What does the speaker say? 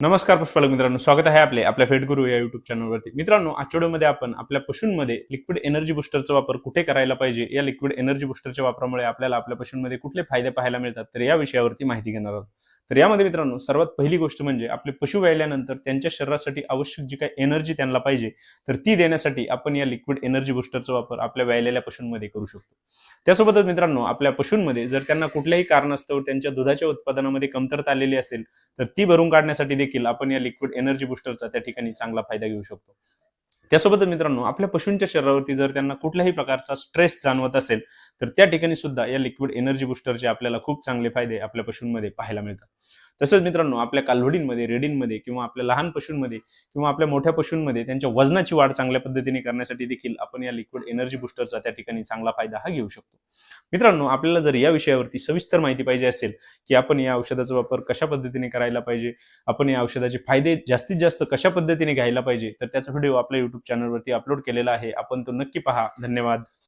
नमस्कार पुष्पालक मित्रांनो, स्वागत आहे आपल्या फेट गुरु या युट्यूब चॅनलवरती. मित्रांनो, आजच्या व्हिडिओमध्ये आपण आपल्या पशूंमध्ये लिक्विड एनर्जी बुस्टरचा वापर कुठे करायला पाहिजे, या लिक्विड एनर्जी बुस्टरच्या वापरामुळे आपल्याला आपल्या पशूंमध्ये कुठले फायदे पाहायला मिळतात, तर या विषयावरती माहिती घेणार आहोत. तर यामध्ये मित्रांनो, सर्वात पहिली गोष्ट म्हणजे आपले पशु व्याल्यानंतर त्यांच्या शरीरासाठी आवश्यक जी काही एनर्जी त्यांना पाहिजे, तर ती देण्यासाठी आपण या लिक्विड एनर्जी बुस्टरचा वापर आपल्या व्यालेल्या पशूंमध्ये करू शकतो. त्यासोबतच मित्रांनो, आपल्या पशूंमध्ये जर त्यांना कुठल्याही कारणास्तव त्यांच्या दुधाच्या उत्पादनामध्ये कमतरता आलेली असेल, तर ती भरून काढण्यासाठी देखील आपण या लिक्विड एनर्जी बुस्टरचा त्या ठिकाणी चांगला फायदा घेऊ शकतो. त्यासोबतच मित्रांनो, आपल्या पशूंच्या शरीरावरती जर त्यांना कुठल्याही प्रकारचा स्ट्रेस जाणवत असेल, तर त्या ठिकाणी सुद्धा या लिक्विड एनर्जी बुस्टरचे आपल्याला खूप चांगले फायदे आपल्या पशूंमध्ये पाहायला मिळतात. तसंच मित्रांनो, आपल्या कालवडींमध्ये, रेडींमध्ये किंवा आपल्या लहान पशूंमध्ये किंवा आपल्या मोठ्या पशूंमध्ये त्यांच्या वजनाची वाढ चांगल्या पद्धतीने करण्यासाठी देखील आपण या लिक्विड एनर्जी बुस्टरचा त्या ठिकाणी चांगला फायदा हा घेऊ शकतो. मित्रांनो, आपल्याला जर या विषयावरती सविस्तर माहिती पाहिजे असेल, की आपण या औषधाचा वापर कशा पद्धतीने करायला पाहिजे, आपण या औषधाचे फायदे जास्तीत जास्त कशा पद्धतीने घ्यायला पाहिजे, तर त्याचा व्हिडिओ आपल्या YouTube चॅनलवरती अपलोड केलेला आहे. आपण तो नक्की पहा. धन्यवाद.